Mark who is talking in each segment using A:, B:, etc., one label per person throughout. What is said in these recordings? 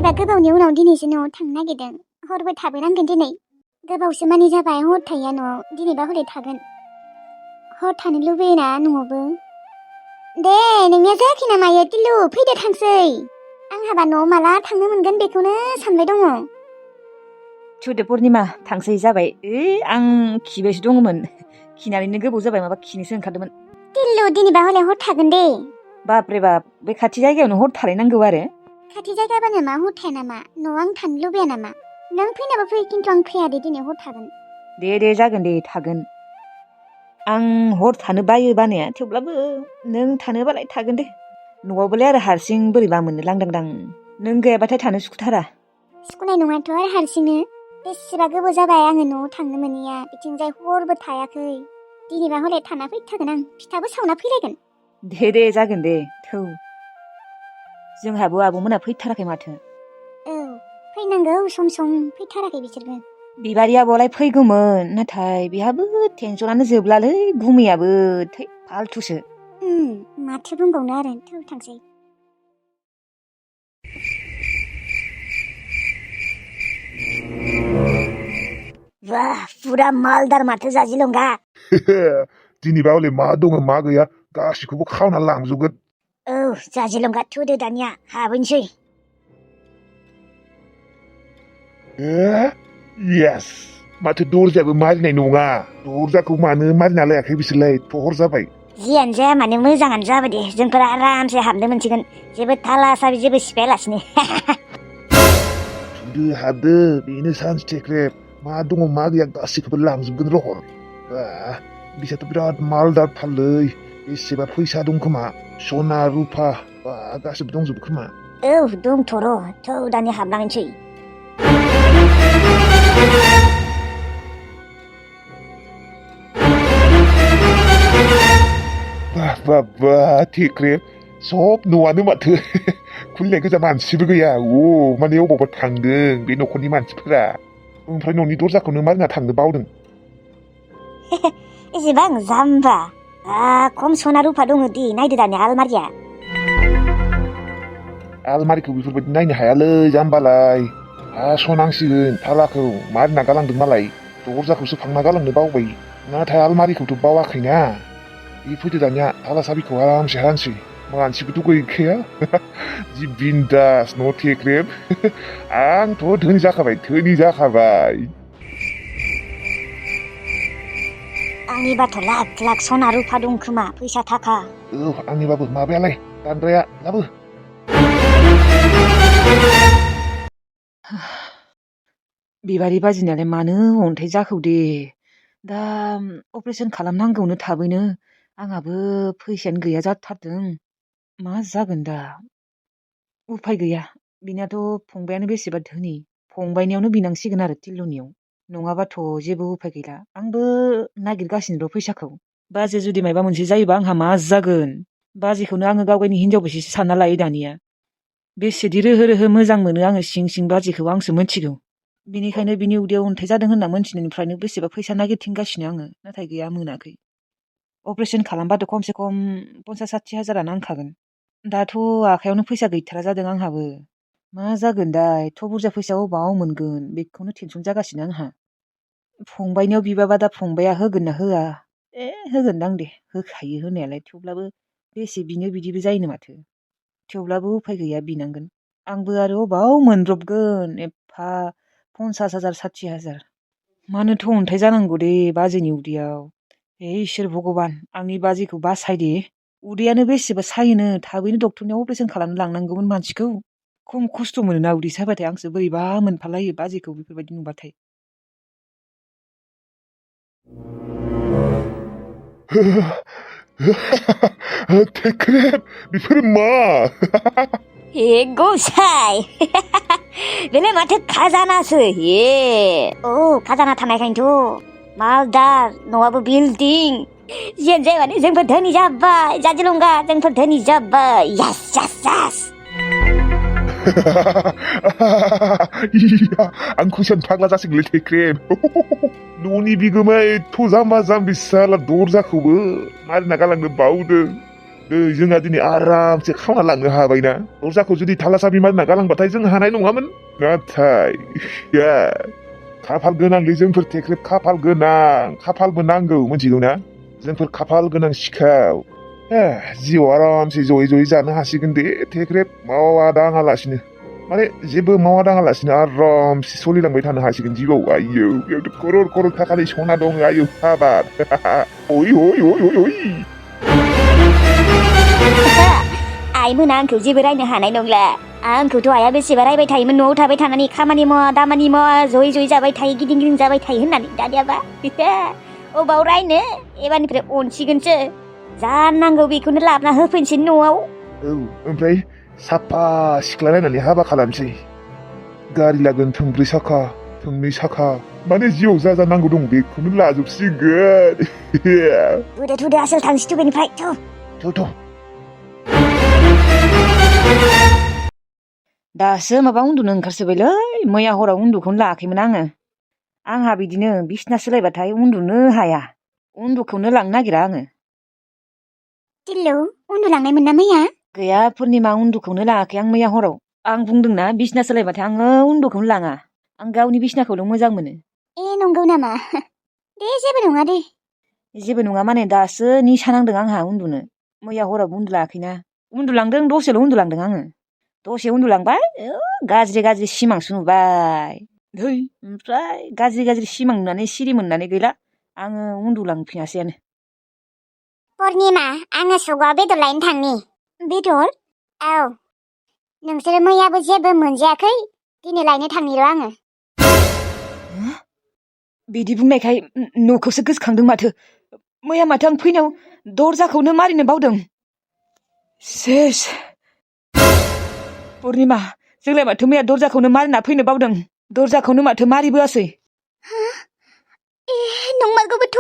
A: बेसेबा गोबावनि उनाव दिनैसो न'आव थांनो नागिरदों। हरबो थाबोनांगोन दिनै। गोबावसो मानि जाबाय हर थाया न'आव। दिनैबा हरै थागोन। हर थानो लुबैयोना न'आवबो। दे नोंनिया जायाखै नामा टिल्लु फैदो थांसै। आंहाबा न'आव माला थांनो मोनगोन बेखौनो सानबाय दङ।
B: थुदो पुर्निमा थांसै जाबाय। आं खिबायसो दङमोन। खिनानैनो गोबाव जाबाय माबा खिनोसो ओंखारदोंमोन।
A: टिल्लु दिनैबा हले हर थागोन दे।
B: बाप्रे बाप बे खाथि जायगायावनो हर थालायनांगौ आरो।
A: खाथि जायगाबानो मा हर थाया नामा? न'आव आं थानो लुबैया नामा? नों फैनाबा फै खिन्थु आं फैया दे दिनै हर थागोन।
B: दे जागोन दे थागोन। आं हर थानो बायो बानाया थेवब्लाबो नों थानोबालाय थागोन दे। न'आवबोलाय आरो हारसिं बोरैबा मोननो लांदांदां। नों गैयाबाथाय थानो सुखुथारा।
A: सुखुनाय नङाथ' आरो हारसिंनो। बेसेबा गोबाव जाबाय आङो न'आव थांनो मोनैया। बिथिंजाय हरबो थायाखै। दिनैबा हले थाना फैथारगोन आं। फिथाबो सावना फैलायगोन।
B: दे जागोन दे थौ। जोंहाबो आब'मोना फैथाराखै माथो।
A: औ फैनांगौ सम फैथाराखै बिसोरबो।
B: बिबारि आब'आलाय फैगौमोन नाथाय बेहाबो टेनसनानो जोबलालै गुमैयाबो थै फालथुसो।
A: माथो बुंबावनो आरो थौ थांसै। वाह पुरा मालदार माथो जाजिलंगा।
C: दिनैबा हले मा दङ मा गैया गासिखौबो खावना लांजोबगोन।
A: औ जाजिलंगा थुदो दानिया हाबैनोसै।
C: येस माथो दरजायाबो मारिनाय नङा। दरजाखौ मानो मारिना लायाखै बिसोरलाय हर जाबाय।
A: जियानो जाया माने मोजाङानो जाबाय दे। जोंफोर आरामसे हाबनो मोनसिगोन। जेबो थाला साबि जेबो सिफायालासिनो।
C: थुदो हाबदो बेनो सान्स टेक्रेब। मा दङ मा गैया गासिखौबो लांजोबगोन रहर। बिसोरथ' बिराद मालदार थारलै। बेसेबा फैसा दं खोमा सना रुफा गासिबो दंजोबो खोमा।
A: औ दंथ' र' थौ दानिया हाबलांसै।
C: बा टेक्रेब सब न'आनो माथो खुलिनाय गोजा मानसिबो गैया। माने अबावबा थांदों बे न'खरनि मानसिफोरा। ओमफ्राय न'नि दरजाखौनो मारिना थांनो बावदों।
A: एसेबां जाम्बा। खम सना रुफा दङ दि नायदो दानिया आलमारिया।
C: आलमारिखौ बेफोरबायदि नायनो हायालै जाम्बालाय। हास'नांसिगोन थालाखौ मारिना गालांदों मालाय। दरजाखौसो फांना गालांनो बावबाय नाथाय आलमारिखौथ' बावाखैना। बे फैदो दानिया थाला साबिखौ आरामसे हानसै। मानसिबोथ' गैखाया। जि बिन्दास न' टेक्रेब। आंथ' धोनि जाखाबाय।
A: आंनिबाथ' लाख सना रुफा दं खोमा फैसा थाखा।
C: औ आंनिबाबो माबायालाय दानद्राया लाबो।
B: बिबारि बाजिनायालाय मानो अन्थाइ जाखौ दे। दा अपारेशन खालामनांगौनो थाबैनो। आंहाबो फैसायानो गैया जाथारदों। मा जागोन दा? उफाय गैया। बिनाथ' फंबायानो बेसेबा धोनि। फंबायनियावनो बिनांसिगोन आरो टिल्लुनियाव। नङाबाथ' जेबो उफाय गैला। आंबो नागिरगासिनो र' फैसाखौ। बाजै जुदि मायबा मोनसे जायोबा आंहा मा जागोन? बाजैखौनो आङो गावगायनि हिनजाव बायदिसो सानना लायो दानिया। बेसेदि रोहो मोजां मोनो आङो सिं बाजैखौ आंसो मिथिगौ। बिनिखायनो बिनि उदैयाव अन्थाइ जादों होनना मोनथिनायनिफ्रायनो बेसेबा फैसा नागिरथिंगासिनो आङो नाथाय गैया मोनाखै। अपारेशन खालामबाथ' खमसे खम 50-60 हाजारा नांखागोन। दाथ' आखायावनो फैसा गैथारा जादों आंहाबो। मा जागोन दा एथ' बुरजा फैसा अबाव मोनगोन बेखौनो टेनसन जागासिनो आंहा। फंबायनियाव बिबाबा दा फंबाया होगोन ना होआ? होगोनदां दे होखायो होनायालाय। थेवब्लाबो बेसे बिनो बिदिबो जायोनो माथो। थेवब्लाबो उफाय गैया बिनांगोन। आंबो आरो अबाव मोनब्रबगोन एफा 50 हाजार 60 हाजार। मानोथ' अन्थाइ जानांगौ दे बाजैनि उदैयाव। इसोर भगबान आंनि बाजैखौ बासाय दे। उदैयानो बेसेबा सायोनो थाबैनो डक्टरनियाव अपारेशन खालामनो लांनांगौमोन मानसिखौ। खम खस्थ' मोनोना उदै साबाथाय आंसो बोरैबा मोनफालायो बाजैखौ बेफोरबायदि नुबाथाय।
C: टेक्रेब बेफोर मा?
A: गसाय बेलाय माथो खाजानासो। खाजाना थानायखायनोथ' मालदार न'आबो बिल्डिं। जियानो जाया माने जोंफोर धोनि जाबाय जाजिलंगा। जोंफोर धोनि जाबाय। यास।
C: आंखौ सेन फाग्ला जासिगोनलै टेक्रेब। न'नि बिगोमाया एथ' जाम्बा जाम्बि साला दरजाखौबो मारिना गालांनो बावदों। नै जोंहा दिनै आरामसे खावना लांनो हाबायना दरजाखौ जुदि थाला साबि मारिना गालांबाथाय जों हानाय नङामोन नाथाय खाफाल गोनांलै जोंफोर थेख्रेब खाफाल गोनां खाफालबो नांगौ मिथिगौ ना जोंफोर खाफाल गोनां सिखाव जिउआव आरामसे जयै जयै जानो हासिगोन दे थेख्रेब मावा दाङालासिनो माने जेबो मावा दाङालासिनो आरामसे सोलिलांबाय थानो हासिगोन जिउआव आयौ बेयावथ' करर करर थाखानि सना दङ आयौ हाबाब ओइ ओइ ओइ ओइ ओइ
A: आइमोना आंखौ जेबो रायनो हानाय नंला आंखौथ' आइया बेसेबा रायबाय थायोमोन न'आव थाबाय थानानै खामानि मावा दामानि मावा जयै जयै जाबाय थायो गिदिं गिदिं जाबाय थायो होननानै दानियाबा अबाव रायनो एबारनिफ्राय अनसिगोनसो जा नांगौ बेखौनो लाबोना होफैनोसै न'आव
C: औ ओमफ्राय साफा सिख्ला नायनानै हाबा खालामसै गारि लागोन थोंब्रै साखा थोंनै साखा माने जिउआव जा जा नांगौ दं बेखौनो लाजोबसिगोन
A: थुदो आसोल थांसै बेनिफ्राय
C: थ'
B: दासो माबा उन्दुनो ओंखारसोबायलै मैया हराव उन्दुखौनो लायाखैमोन आंहा बिदिनो बिसना सोलायबाथाय उन्दुनो हाया उन्दुखौनो लांनो नागिरा आङो
A: टिल्लु उन्दुलांनायमोन ना मैया
B: गैया पुर्निमा उन्दुखौनो लाङाखै आं मैया हराव आं बुंदोंना बिसना सोलायबाथाय आङो उन्दुखौनो लाङा आं गावनि बिसनाखौल' मोजां मोनो
A: नंगौ नामा दे जेबो नङा दे
B: जेबो नङा माने दासो निसा नांदों आंहा उन्दुनो मैया हराव उन्दुलाङाखैना उन्दुलांदों दसेल' उन्दुलांदों आङो दसे उन्दुलांबाय गाज्रि गाज्रि सिमांसो नुबाय ओमफ्राय गाज्रि गाज्रि सिमां नुनानै सिरि मोननानै गैला आङो उन्दुलांफिनासैयानो
A: पुर्निमा आङो सगाव बेदर लायनो थांनि बेदर औ नोंसोरो मैयाबो जेबो मोनजायाखै दिनै लायनो थांनि र' आङो
B: बिदि बुंनायखाय न'खौसो गोसोखांदों माथो मैया माथो आं फैनायाव दरजाखौनो मारिनो बावदों सेस पुर्निमा जोंलाय माथो मैया दरजाखौनो मारिना फैनो बावदों दरजाखौनो माथो मारिबोआसै
A: नंमारगौबोथ'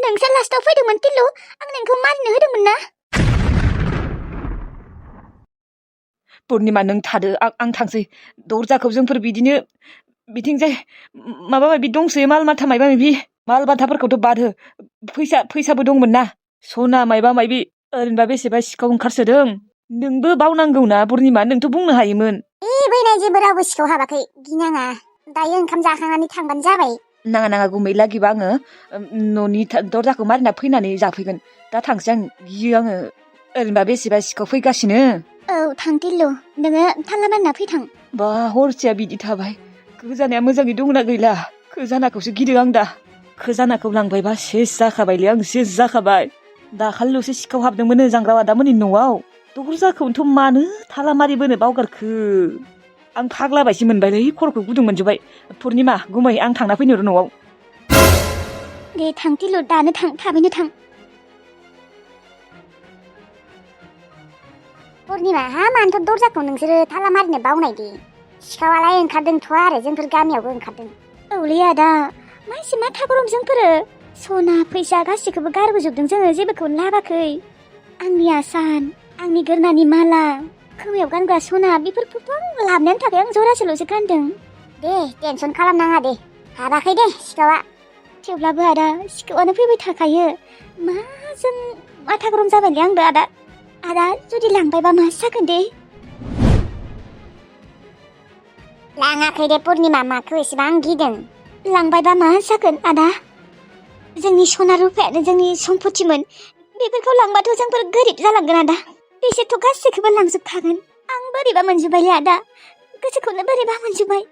A: नोंसोर लास्टाव फैदोंमोन टिल्लु आं नोंखौ मारिनो होदोंमोन ना
B: पुर्निमा नों थादो आं थांसै दरजाखौ जोंफोर बिदिनो बिथिंजाय माबा माबि दंसोयो माल माथा माबा माबि माल माथाफोरखौथ' बादहो फैसाबो दंमोन ना सना माबा माबि ओरैनोबा बेसेबा सिखाव ओंखारसोदों नोंबो बावनांगौना पुर्निमा नोंथ' बुंनो हायोमोन
A: बैनाय जेबो रावबो सिखाव हाबाखै गिनाङा दायो ओंखाम जाखांनानै थांबानो जाबाय
B: नाङा गुमै लागिबा आङो न'नि दरजाखौ मारिना फैनानै जाफैगोन दा थांसै आं गियो आङो ओरैनोबा बेसेबा सिखाव फैगासिनो
A: औ थां टिल्लु नोङो थाल्ला मारिना फैथां
B: बा हरसेया बिदि थाबाय खोजानाया मोजाङै दंना गैला खोजानाखौसो गिदों आं दा खोजानाखौ लांबायबा सेस जाखाबायलै आं सेस जाखाबाय दाखालिल'सो सिखाव हाबदोंमोन जांग्रा आदामोननि न'आव दरजाखौनोथ' मानो थाला मारिबोनो बावगारखो आं फाग्ला बायसो मोनबायलै खर'खौ गुदुं मोनजोब्बाय पुर्निमा गुमै आं थांना फैनो र' न'आव
A: दे थां टिल्लु दानो थां थाबैनो थां पुर्निमा मानोथ' दरजाखौ नोंसोरो थाला मारिनो बावनाय दे सिखावालाय ओंखारदोंथ' आरो जोंफोर गामियावबो ओंखारदों औलै आदा मानसि माथा गरम जोंफोरो सना फैसा गासिखौबो गारबोजोबदों जोङो जेबोखौनो लाबाखै आंनि आसान आंनि गोरनानि माला खोमायाव गानग्रा सना बेफोरखौथ' आं लाबोनानै थाखाय आं जरासेल'सो गानदों दे टेनसन खालामनाङा दे हाबाखै दे सिखावा थेवब्लाबो आदा सिखावानो फैबाय थाखायो मा जों माथा गरम जाबायलै आंबो आदा जुदि लांबायबा मा जागोन दे लाङाखै दे पुर्निमा माखौ एसेबां गिदों लांबायबा मा जागोन आदा जोंनि सना रुफायानो जोंनि सम्पतिमोन बेफोरखौ लांबाथ' जोंफोर गोरिब जालांगोन आदा बिसोरथ' गासैखौबो लांजोबखागोन आं बोरैबा मोनजोब्बायलै आदा गोसोखौनो बोरैबा मोनजोब्बाय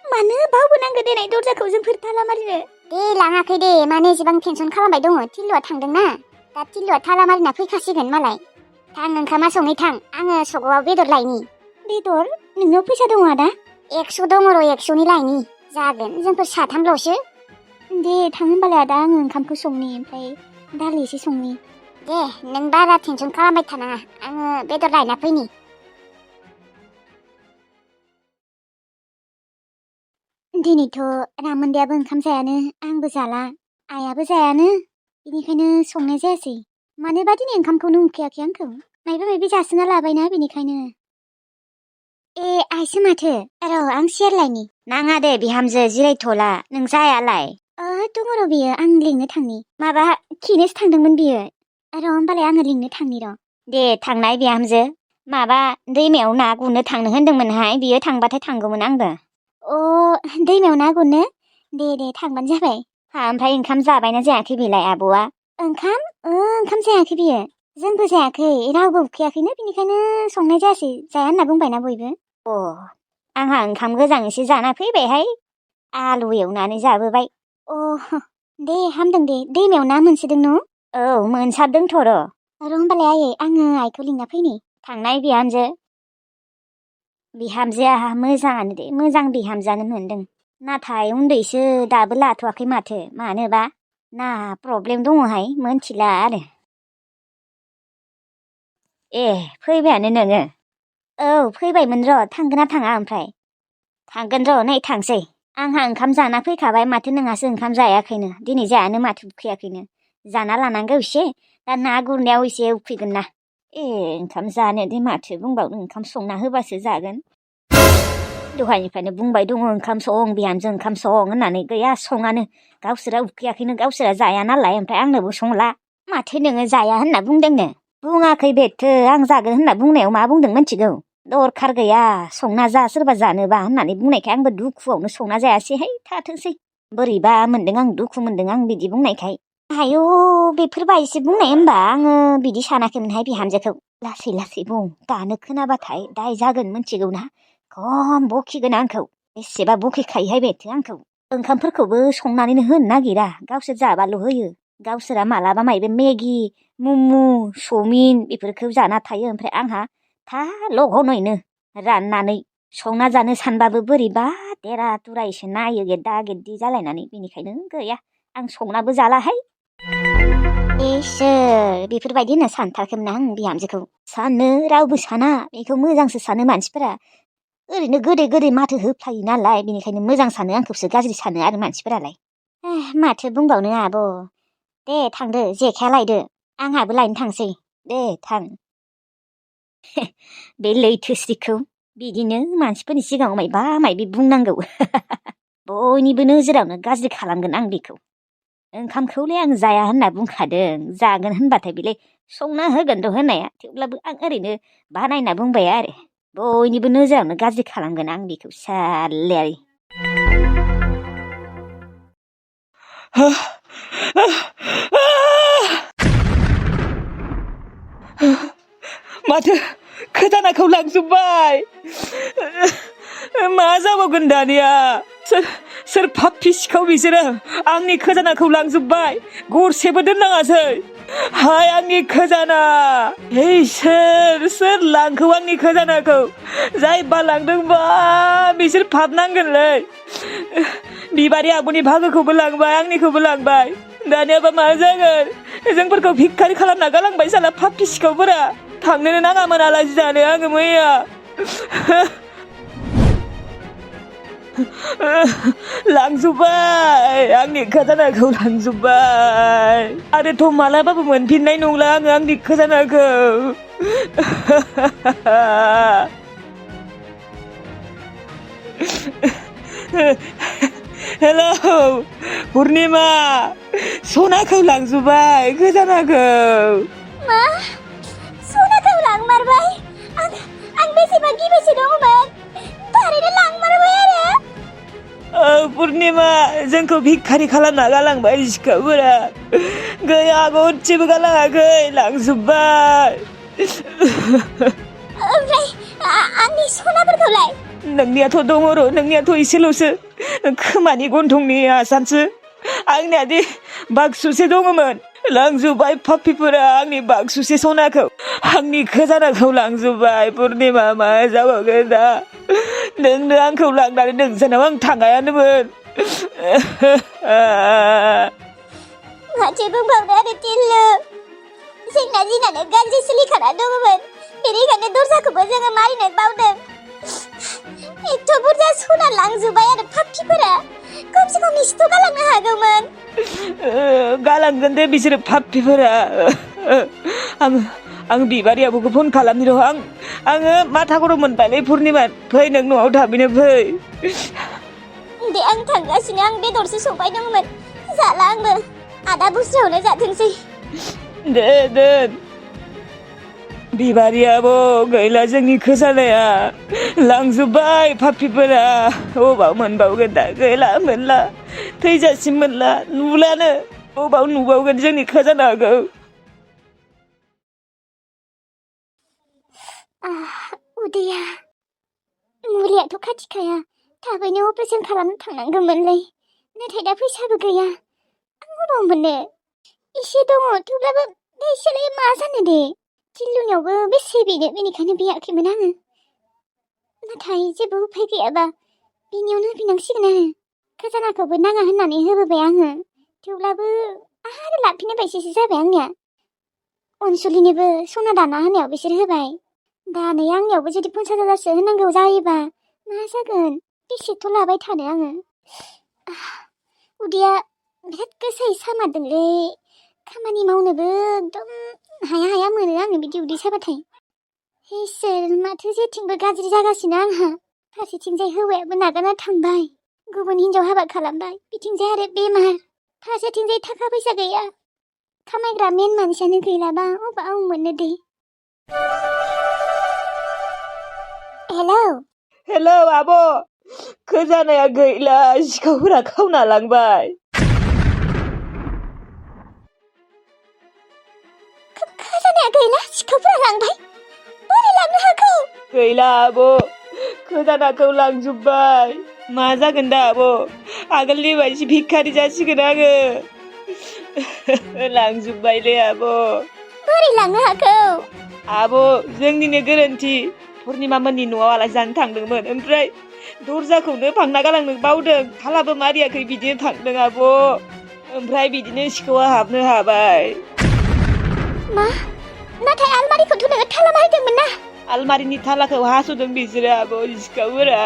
A: मानो बावबोनांगौ देनाय दरजाखौ जोंफोर ताला मारिनो दे लाङाखै दे मानो एसेबां टेनसन खालामबाय दङ टिल्लुआ थांदोंना दा टिल्लुआ ताला मारिना फैखासिगोन मालाय थां ओंखामा सङै थां आङो सगआव बेदर लायनि बेदर नोंनाव फैसा दङ आदा 100 दङ र' 100नि लायनि जागोन जोंफोर साथामल'सो दे थां होनबालाय आदा आङो ओंखामखौ संनि ओमफ्राय दालि एसे संनि दे नों बारा टेनसन खालामबाय थानाङा आङो बेदर लायना फैनि दिनैथ' रामोन्दायाबो ओंखाम जायानो आंबो जाला आइयाबो जायानो बेनिखायनो संनाय जायासै मानोबा दिनै ओंखामखौनो उखैयाखै आंखौ मायबा मायबि जासोना लाबायना बेनिखायनो आइसो माथो र' आं सियार लायनि नाङा दे बिहामजो जिरायथ'ला नों जायालाय दङ र' बियो आं लिंनो थांनि माबा खिनोसो थांदोंमोन बियो र' होमबालाय आङो लिंनो थांनि र'। दे थांनाय बिहामजो। माबा दैमायाव ना गुरनो थांनो होन्दोंमोनहाय बियो थांबाथाय थांगौमोन आंबो। दैमायाव ना गुरनो? दे थांबानो जाबाय। ओमफ्राय ओंखाम जाबायना जायाखै बेलाय आब'आ? ओंखाम जायाखै बियो। जोंबो जायाखै रावबो उखैयाखैनो बिनिखायनो संनाय जायासै जाया होनना बुंबायना बयबो। आंहा ओंखाम गोजां एसे जाना फैबायहाय। आलु एवनानै जाबोबाय। दे हामदों दे दैमायाव ना मोनसोदों न'? औ मोनसाबदोंथ' र' होमबालाय आयै आङो आइखौ लिंना फैनि। थांनाय बिहामजो। बिहामजोआ मोजाङानो दे मोजां बिहामजोआनो मोनदों। नाथाय उन्दैसो दाबो लाथ'वाखै माथो मानोबा ना प्रब्लेम दङहाय मोनथिला आरो। फैबायानो नोङो? औ फैबायमोन र' थांगोना थाङा ओमफ्राय? थांगोन र' नै थांसै। आंहा ओंखाम जाना फैखाबाय माथो नोंहासो ओंखाम जायाखैनो दिनै जायानो माथो उखैयाखैनो। जाना लानांगौ एसे दा ना गुरनायाव एसे उखैगोन ना। ओंखाम जानो दे माथो बुंबावनो ओंखाम संना होबासो जागोन। दहायनिफ्रायनो बुंबाय दङ ओंखाम सं बिहामजो ओंखाम सं होननानै गैया सङानो। गावसोरा उखैयाखैनो गावसोरा जाया नालाय ओमफ्राय आंनोबो संला। माथो नोङो जाया होनना बुंदोंनो? बुङाखै बेथो आं जागोन होनना बुंनायाव मा बुंदों मिथिगौ? दरखार गैया संना जा सोरबा जानोबा होननानै बुंनायखाय आंबो दुखुआवनो संना जायासैहाय थाथोंसै। बोरैबा मोनदों आं दुखु मोनदों आं बिदि बुंनायखाय। आयौ बेफोरबायदि बुंनाय होनबा आङो बिदि सानाखैमोनहाय बिहामजोखौ। लासै लासै बुं दानो खोनाबाथाय दाय जागोन मिथिगौ ना? खम बखिगोन आंखौ। बेसेबा बखिखायोहाय बेथो आंखौ। ओंखामफोरखौबो संनानैनो होनो नागिरा गावसोर जाबाल' होयो। गावसोरा मालाबा मायबा मेगि ममु चावमिन बेफोरखौ जाना थायो ओमफ्राय आंहा थाल' घन'यैनो राननानै संना जानो सानबाबो बोरैबा देरा दुरायसो नायो गेद्दा गेद्दि जालायनानै बेनिखायनो गैया आं संनाबो जालाहाय। इसोर बेफोरबायदि होनना सानथाराखैमोन आं बिहामजोखौ। सानो रावबो साना बेखौ मोजांसो सानो मानसिफोरा। ओरैनो गोदै गोदै माथो होफ्लायो नालाय बेनिखायनो मोजां सानो आंखौसो गाज्रि सानो आरो मानसिफोरालाय। माथो बुंबावनो आब'। दे थांदो जेखाया लायदो आंहाबो लायनो थांसै। दे थां। बे लैथोस्रिखौ बिदिनो मानसिफोरनि सिगाङाव मायबा मायबि बुंनांगौ। बयनिबो नोजोरावनो गाज्रि खालामगोन आं बेखौ। ओंखामखौलाय आं जाया होनना बुंखादों जागोन होनबाथाय बेलाय संना होगोनथ' होनाया थेवब्लाबो आं ओरैनो बानायना बुंबाय आरो। बयनिबो नोजोरावनो गाज्रि खालामगोन आं बेखौ साल्लायारि।
B: माथो खोदानाखौ लांजोब्बाय। मा जाबावगोन दानिया? सोर फाफ्फि सिखाव बिसोरो आंनि खोजानाखौ लांजोब्बाय गरसेबो दोननाङासै। हाय आंनि खोजाना। सोर लांखौ आंनि खोजानाखौ? जायबा लांदोंबा बिसोर फाब नांगोनलै। बिबारि आब'नि भागोखौबो लांबाय आंनिखौबो लांबाय। दानियाबा मा जागोन? जोंफोरखौ भिखारि खालामना गालांबाय साला फाफ्फि सिखावफोरा। थांनोनो नाङामोन आलासि जानो आङो मैया। लांजोब्बाय आंनि खोजानाखौ लांजोब्बाय। आरोथ' मालाबाबो मोनफिननाय नंला आङो आंनि खोजानाखौ। हेलौ पुर्निमा सनाखौ लांजोब्बाय खोजानाखौ।
A: मा? सनाखौ लांमारबाय? आं बेसेबा गिबिसो दङमोन। थारैनो लांमारबाय आरो?
B: पुर्निमा जोंखौ भिखारि खालामना गालांबाय सिखावफोरा। गैया गदसेबो गालाङाखै लांजोब्बाय।
A: ओमफ्राय आंनि सनाफोरखौलाय?
B: नोंनियाथ' दङ र' नोंनियाथ' एसेल'सो खोमानि गन्थंनि आसानसो। आंनियादि बाक्सुसे दङमोन। लांजोब्बाय फाफ्फिफोरा आंनि बाक्सुसे सनाखौ। आंनि खोजानाखौ लांजोब्बाय पुर्निमा मा जाबावगोन दा? नोंनो आंखौ लांनानै नोंसानाव आं थाङायानोमोन।
A: माथो बुंबावनो आरो टिल्लु। जोंना दिनानो गाज्रि सोलिखाना दङमोन बेनिखायनो दरजाखौबो जोङो मारिनो बावदों। एथ' बुरजा सना लांजोब्बाय आरो फाफ्फिफोरा। खमसे खम एसेथ' गालांनो हागौमोन।
B: गालांगोन दे बिसोरो फाफ्फिफोरा। आं बिबारि आब'खौ फन खालामनि र'। आङो माथा गरम मोनबायलै पुर्निमा फै नों न'आव थाबैनो फै।
A: दे आं थांगासिनो आं बेदरसो संबाय दंमोन। जाला आंबो आदा बुस्रायावनो जाथोंसै।
B: दोन बिबारि आब' गैला जोंनि खोजानाया लांजोब्बाय पापिफोरा अबाव मोनबावगोन दा गैला मोनला थैजासिम मोनला नुलानो अबाव नुबावगोन जोंनि खोजानाखौ
A: उदैया मुलियाथ' खाथिखाया थाबैनो अपारेसन खालामनो थांनांगौमोनलै नाथाय दा फैसाबो गैया आं अबाव मोननो एसे दङ थेवब्लाबो बिसोरलाय मा जानो दे टिल्लुनियावबो बेसे बिनो बेनिखायनो बियाखैमोन आङो नाथाय जेबो उफाय गैयाबा बिनियावनो होफिननांसिगोन आरो खजानाखौबो नाङा होननानै होबोबाय आङो थेवब्लाबो आरो लाफिननो बायसेसो जाबाय आंनिया अनसुलिनोबो सना दाना होनायाव बिसोर होबाय दा नै आंनियावबो जुदि 50,000सो होनांगौ जायोबा मा जागोन बेसेथ' लाबाय थानो आङो उदैया बिराद गोसायै सामारदोंलै खामानि मावनोबो एकदम हाया हाया मोनो आङो बिदि उदै साबाथाय इसोर माथो जेथिंबो गाज्रि जागासिनो आंहा फारसेथिंजाय हौवायाबो नागारना थांबाय गुबुन हिन्जाव हाबा खालामबाय बिथिंजाय आरो बेमार फारसेथिंजाय थाखा फैसा गैया खामायग्रा मेन मानसियानो गैलाबा अबाव मोननो दे
B: हेलौ आब' खोजानाया गैला सिखावफोरा खावना लांबाय
A: खोजानाया गैला सिखावफोरा लांबाय बोरै लांनो हागौ
B: गैला आब' खोजानाखौ लांजोब्बाय मा जागोन दा आब' आगोलनि बायदि भिखारि जासिगोन आङो लांजोब्बायलै आब'
A: बोरै लांनो हागौ
B: आब' जोंनिनो गोरोन्थि पुर्निमा मोननि न'आव आलासि जानो थांदोंमोन ओमफ्राय दरजाखौनो फांना गालांनो बावदों थालाबो मारियाखै बिदिनो थांदों आब' ओमफ्राय बिदिनो सिखावा हाबनो हाबाय
A: मा नाथाय आलमारिखौथ' नोङो थाला मारिदोंमोन ना
B: आलमारिनि थालाखौ हास'दों बिसोरो आब' सिखावफोरा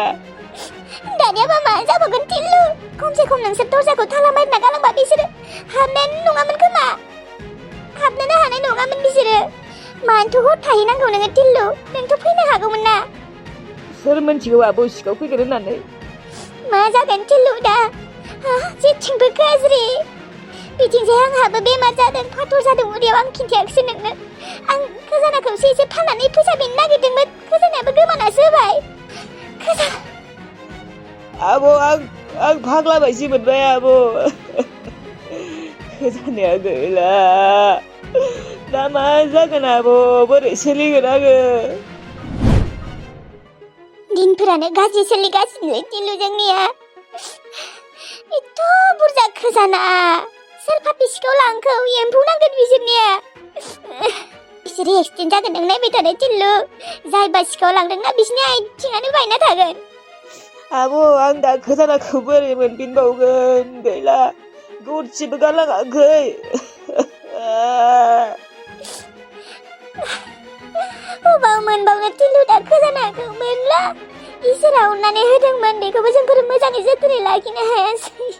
A: दानियाबा मा जाबावगोन टिल्लु खमसे खम नोंसोर दरजाखौ थाला मारिना गालांबा बिसोरो हाबनायानो नङामोन खोमा हाबनोनो हानाय नङामोन बिसोरो मानोथ' हर थाहैनांगौ नोङो टिल्लु नोंथ' फैनो हागौमोन ना
B: सोर मोनथिगौ आब' सिखाव फैगोन होननानै
A: मा जागोन टिल्लु दा जेथिंबो गाज्रि बिथिंजाय आंहाबो बेमार जादों फाथर जादों उदैयाव आं खिन्थायाखिसै नोंनो आं खोजानाखौसो एसे फाननानै फैसा बिनो नागिरदोंमोन खोजानायाबो गोमानासो होबाय
B: आब' आं फाग्ला बायदि मोनबाय आब' खोजानाया गैला दा मा जागोन आब' बोरै सोलिगोन आङो
A: दिनफोरानो गाज्रि सोलिगासिनो टिल्लु जोंनिया एथ' बुरजा खोजाना सोर पापि सिखाव लांखौ एम्फौ नांगोन बिसोरनिया बिसोरो एक्सिडेन्ट जागोन नों नायबाय थादो टिल्लु जायबा सिखाव लांदोंना बिसोरनि आथिङानो बायना थागोन
B: आब' आं दा खोजानाखौ बोरै मोनफिनबावगोन गैला गरसेबो गालाङाखै
A: अबाव मोनबावनो टिल्लु दा खोजानाखौ मोनला इसोरा अननानै होदोंमोन बेखौबो जोंफोर मोजाङै जोथोनै लाखिनो हायासै